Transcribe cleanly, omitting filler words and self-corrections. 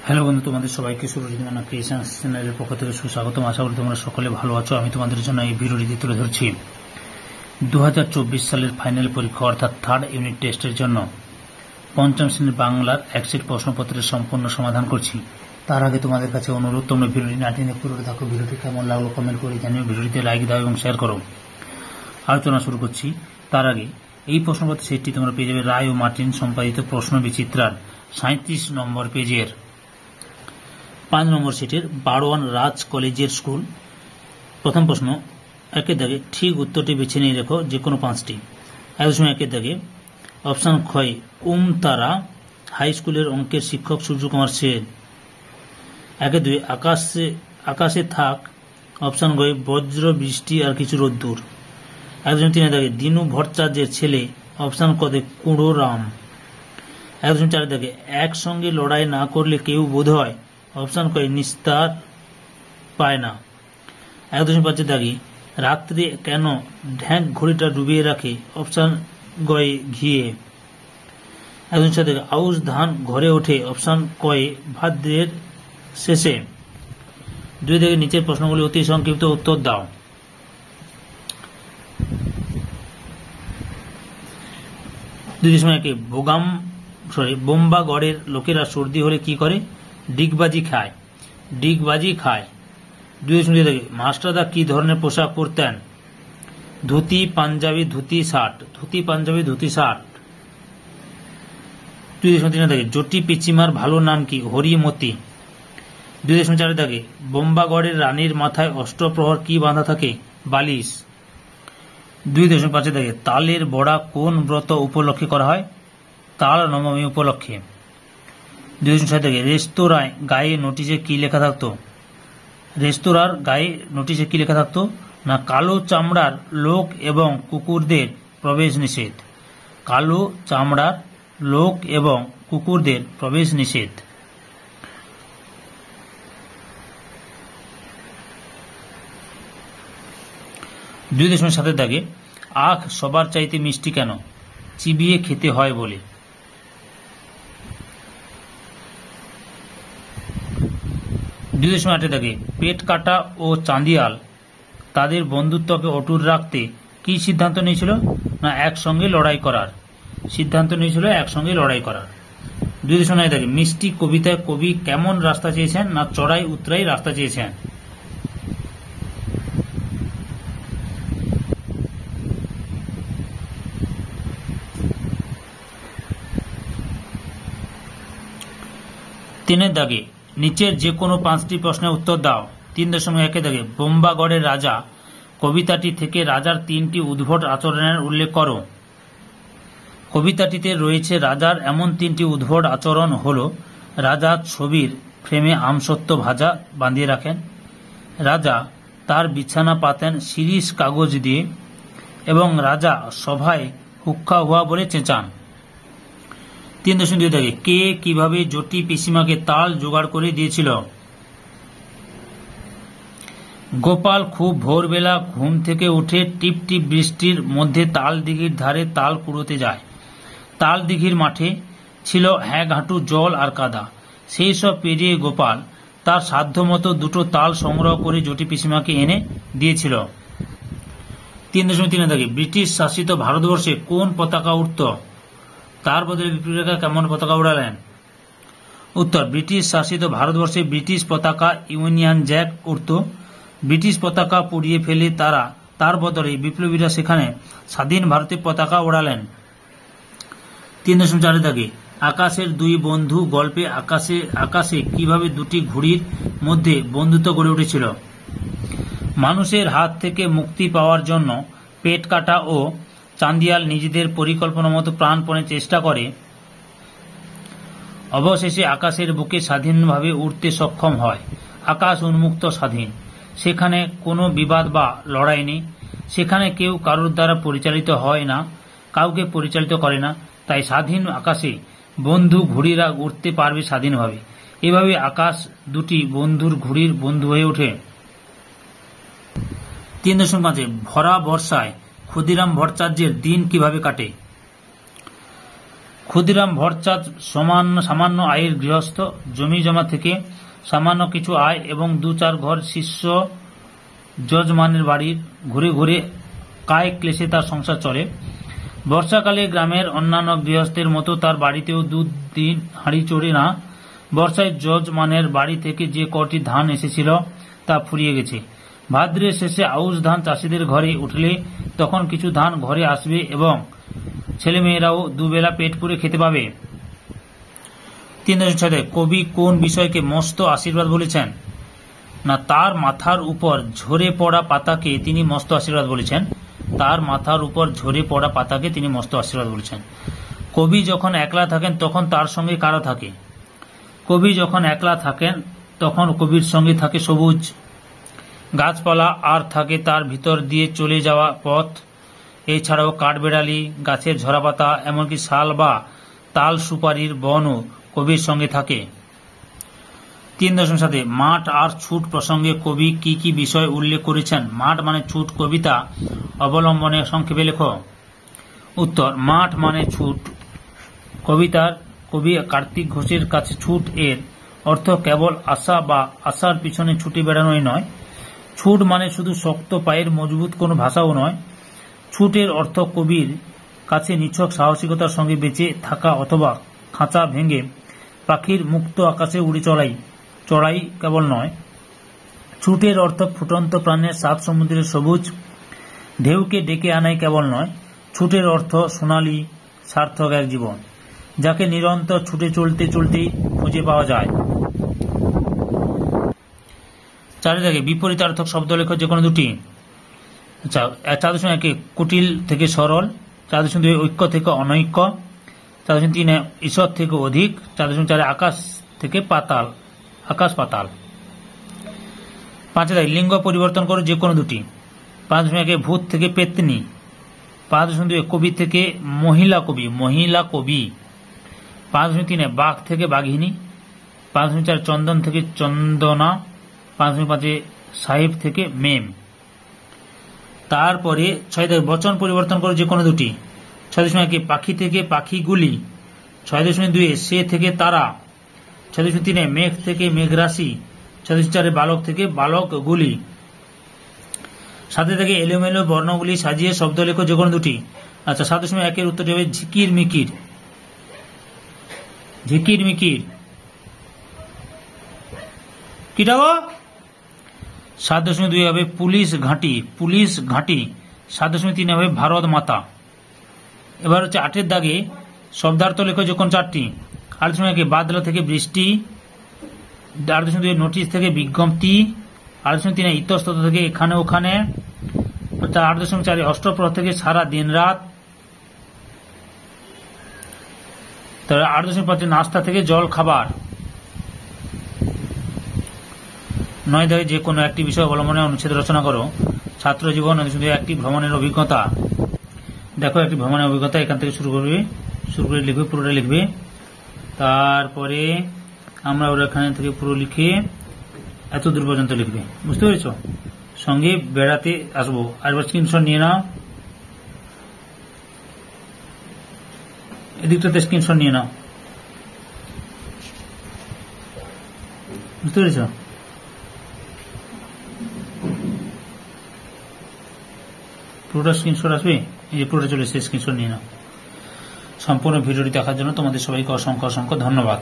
Hello বন্ধু, তোমাদের সবাইকে সুরজিৎমানা ক্রিয়েশনস চ্যানেলের পক্ষ থেকে সুস্বাগতম। আশা করি তোমরা সকলে ভালো আছো। আমি তোমাদের জন্য এই ভিডিওটি তুলে ধরছি 2024 সালের ফাইনাল পরীক্ষা অর্থাৎ থার্ড ইউনিট টেস্টের জন্য পঞ্চম শ্রেণীর বাংলার একসেট প্রশ্নপত্রের সম্পূর্ণ সমাধান করছি। তার আগে তোমাদের কাছে অনুরোধ, তোমরা ভিডিওটি না টেনে পুরোটা দেখো। ভিডিওটি কেমন লাগলো কমেন্ট করে জানিও, ভিডিওটিতে লাইক দাও এবং শেয়ার করো। আলোচনা শুরু করছি। তার আগে এই প্রশ্নপত্র সেটটি তোমরা পেয়ে যাবে রায় ও মার্টিন সম্পাদিত প্রশ্ন বিচিত্রার 37 নম্বর পেজের 5 নম্বর সেটের বারোয়ান রাজ কলেজের স্কুল। প্রথম প্রশ্ন, একের দাগে ঠিক উত্তরটি বেছে নিয়ে রেখো, যে কোনো 5টি। 1.1 দাগে অপশন ক্ষয় তারা হাই স্কুলের অঙ্কের শিক্ষক সূর্যকুমার সেন। 1.2 আকাশে থাক অপশন গয় বজ্র বৃষ্টি আর কিছু রোদ্দুর। 1.3 দাগে দিনু ভট্টাচার্যের ছেলে অপশন কদে কুঁড়ো রাম। 1.4 দাগে একসঙ্গে লড়াই না করলে কেউ বোধ হয় অপশন কয় নিস্তার পায় না। 1.5 দাগে রাত্রে কেন ঢ্যাঁক ঘড়িটা ডুবিয়ে রাখে অপশন গয় ঘিয়ে। 1.6 দাগে আউশ ধান ঘরে ওঠে অপশন কয় ভাদ্রের শেষে। 2 দাগে নিচের প্রশ্নগুলি অতি সংক্ষিপ্ত উত্তর দাও। বোম্বাগড়ের লোকেরা সর্দি হলে কি করে? ডিগবাজি খায়। 2.2 মাস্টারদা কি ধরনের পোশাক পরতেন? ধুতি পাঞ্জাবি ধুতি শার্ট। 2.3 জটি পিচিমার ভালো নাম কি? হরিমতি। 2.4 বোম্বাগড়ের রানীর মাথায় অষ্টপ্রহর কি বাঁধা থাকে? বালিশ। 2.5 তালের বড়া কোন ব্রত উপলক্ষে করা হয়? তাল নবমী উপলক্ষে। 2.6 রেস্তোরাঁয় গায়ে নোটিশে কি লেখা থাকতো? রেস্তোরাঁর গায়ে নোটিশে কি লেখা থাকতো না কালো চামড়ার লোক এবং কুকুরদের প্রবেশ নিষেধ। কালো চামড়ার লোক এবং কুকুরদের প্রবেশ নিষেধ। 2.7 আখ সবার চাইতে মিষ্টি কেন? চিবিয়ে খেতে হয় বলে। 2.8 পেট কাটা ও চাঁদিয়াল তাদের বন্ধুত্বকে অটুট রাখতে কি সিদ্ধান্ত নিয়েছিল? না একসঙ্গে লড়াই করার। 2.9 মিষ্টি কবিতায় কবি কেমন রাস্তা চেয়েছেন? না চড়াই উতরাই রাস্তা চেয়েছেন। 3 নিচের যে কোনো 5টি প্রশ্নের উত্তর দাও। 3.1 বোম্বাগড়ের রাজা কবিতাটি থেকে রাজার 3টি উদ্ভট আচরণের উল্লেখ করো। কবিতাটিতে রয়েছে রাজার এমন 3টি উদ্ভট আচরণ হল: রাজা ছবির ফ্রেমে আমসত্ত্ব ভাজা বাঁধিয়ে রাখেন, রাজা তার বিছানা পাতেন শিরীষ কাগজ দিয়ে, এবং রাজা সভায় হুক্কা হুয়া বলে চেঁচান। 3.2 কে কিভাবে জটি পিসিমাকে তাল জোগাড় করে দিয়েছিল? গোপাল খুব ভোরবেলা ঘুম থেকে উঠে টিপ টিপ বৃষ্টির মধ্যে তাল দিঘির ধারে তাল কুড়োতে যায়। তাল দিঘির মাঠে ছিল হাঁটু জল আর কাদা। সেই সব পেরিয়ে গোপাল তার সাধ্যমতো 2টো তাল সংগ্রহ করে জটি পিসিমাকে এনে দিয়েছিল। 3.3 ব্রিটিশ শাসিত ভারতবর্ষে কোন পতাকা উঠত? তার বদলে বিপ্লবীরা কেমন পতাকা উড়ালেন? উত্তর, ব্রিটিশ শাসিত ভারতবর্ষে ব্রিটিশ পতাকা ইউনিয়ন জ্যাক উড়ত। ব্রিটিশ পতাকা পুড়িয়ে ফেলে তার বদলে বিপ্লবীরা সেখানে স্বাধীন ভারতের পতাকা ওড়ালেন। 3.4 আকাশের 2 বন্ধু গল্পে আকাশে কিভাবে 2টি ঘুড়ির মধ্যে বন্ধুত্ব গড়ে উঠেছিল? মানুষের হাত থেকে মুক্তি পাওয়ার জন্য পেট কাটা ও চাঁদিয়াল নিজেদের পরিকল্পনা মতো প্রাণপণে চেষ্টা করে অবশেষে আকাশের বুকে স্বাধীনভাবে উড়তে সক্ষম হয়। আকাশ উন্মুক্ত, স্বাধীন। সেখানে কোনো বিবাদ বা লড়াই নেই। সেখানে কেউ কারোর দ্বারা পরিচালিত হয় না, কাউকে পরিচালিত করে না। তাই স্বাধীন আকাশে বন্ধু ঘুড়িরা উড়তে পারবে স্বাধীনভাবে। এভাবে আকাশ 2টি বন্ধুর ঘুড়ির বন্ধু হয়ে ওঠে। 3.5 ভরা বর্ষায় ক্ষুদিরাম ভট্টাচার্যের দিন কিভাবে কাটে? ক্ষুদিরাম ভট্টাচার্য সামান্য আয়ের গৃহস্থ, জমি জমা থেকে সামান্য কিছু আয় এবং 2-4 ঘর শিষ্য যজমানের বাড়ির ঘুরে ঘুরে কায় ক্লেশে তার সংসার চলে। বর্ষাকালে গ্রামের অন্যান্য গৃহস্থের মতো তার বাড়িতেও 2 দিন হাঁড়ি চড়ে না। বর্ষায় যজমানের বাড়ি থেকে যে কটি ধান এসেছিল তা ফুরিয়ে গেছে। ভাদ্রের শেষে আউশ ধান চাষিদের ঘরে উঠলে তখন কিছু ধান ঘরে আসবে এবং ছেলেমেয়েরাও দুবেলা পেট পুরে খেতে পাবে। 3.6 কবি কোন বিষয়কে মস্ত আশীর্বাদ বলেছেন? না, তার মাথার উপর ঝরে পড়া পাতাকে তিনি মস্ত আশীর্বাদ বলেছেন। তার মাথার উপর ঝরে পড়া পাতাকে তিনি মস্ত আশীর্বাদ বলেছেন। কবি যখন একলা থাকেন তখন তার সঙ্গে কারা থাকে? কবি যখন একলা থাকেন তখন কবির সঙ্গে থাকে সবুজ গাছপালা, আর থাকে তার ভিতর দিয়ে চলে যাওয়া পথ। এছাড়াও কাঠবেড়ালি, গাছের ঝরাপাতা, এমনকি শাল বা তাল সুপারির বনও কবির সঙ্গে থাকে। 3.7 মাঠ আর ছুট প্রসঙ্গে কবি কি কি বিষয় উল্লেখ করেছেন? মাঠ মানে ছুট, কবিতা অবলম্বনে সংক্ষেপে লেখো। উত্তর, মাঠ মানে ছুট। কবিতার কবি কার্তিক ঘোষের কাছে ছুট এর অর্থ কেবল আশা বা আশার পিছনে ছুটে বেড়ানোই নয়। ছুট মানে শুধু শক্ত পায়ের মজবুত কোনো ভাষাও নয়। ছুটের অর্থ কবির কাছে নিছক সাহসিকতার সঙ্গে বেঁচে থাকা অথবা খাঁচা ভেঙে পাখির মুক্ত আকাশে উড়ে চড়াই কেবল নয়। ছুটের অর্থ ফুটন্ত প্রাণের 7 সমুদ্রের সবুজ ঢেউকে ডেকে আনাই কেবল নয়। ছুটের অর্থ সোনালী সার্থক এক জীবন, যাকে নিরন্তর ছুটে চলতে চলতেই খুঁজে পাওয়া যায়। 4 বিপরীতার্থক শব্দ লেখো যে কোনো দুটি। আচ্ছা, 4.1 কুটিল থেকে সরল, 4.2 ঐক্য থেকে অনৈক্য, 4.3 ঈশ্বর থেকে অধিক, 4.4 আকাশ থেকে পাতাল, আকাশ পাতাল। 5 লিঙ্গ পরিবর্তন করো যে কোনো দুটি। 5.1 ভূত থেকে পেতনি, 5.2 কবি থেকে মহিলা কবি, 5.3 বাঘ থেকে বাঘিনী, 5.4 চন্দন থেকে চন্দনা, 5.5 সাহেব থেকে মেম। তারপরে 6 বচন পরিবর্তন করো যে কোনো দুটি। 6.1 পাখি থেকে পাখিগুলি, 6.2 সে থেকে তারা, 6.3 মেঘ থেকে মেঘরাশি, 6.4 বালক থেকে বালকগুলি। 7 থেকে এলোমেলো বর্ণগুলি সাজিয়ে শব্দ লেখো যে কোনো দুটি। আচ্ছা, 7.1 এর উত্তরটি হবে ঝিকির মিকির। ঝিকির মিকির কিটা গো? 7.2 হবে পুলিশ ঘাঁটি, 7.3 হবে ভারত মাতা। এবার হচ্ছে 8 দাগে শব্দার্থ লেখো যে কোন 4টি। 8.1 বাদলা থেকে বৃষ্টি, 8.2 নোটিশ থেকে বিজ্ঞপ্তি, 8.3 ইতস্তত থেকে এখানে ওখানে, 8.4 অষ্টপ্রহর থেকে সারা দিন রাত, 8.5 নাস্তা থেকে জল খাবার। 9 দাগে যে কোনো একটি বিষয় অবলম্বনে অনুচ্ছেদ রচনা করো। ছাত্র জীবন, একটি ভ্রমণের অভিজ্ঞতা। দেখো একটি ভ্রমণের অভিজ্ঞতা, এখান থেকে শুরু করে লিখবে, পুরোটা লিখবে। তারপরে আমরা ওর এখানে থেকে পুরো লিখে এত দূর পর্যন্ত লিখবে, বুঝতে পেরেছ? সঙ্গে বেড়াতে আসবো। আরেকবার স্ক্রিনশট নিয়ে নাও, এদিকটাতে স্ক্রিনশট নিয়ে নাও, বুঝতে পেরেছ? পুরোটা স্ক্রিনশট আসবে, এই যে পুরোটা চলে এসেছে, স্ক্রিনশট নিয়ে নাও। সম্পূর্ণ ভিডিওটি দেখার জন্য তোমাদের সবাইকে অসংখ্য ধন্যবাদ।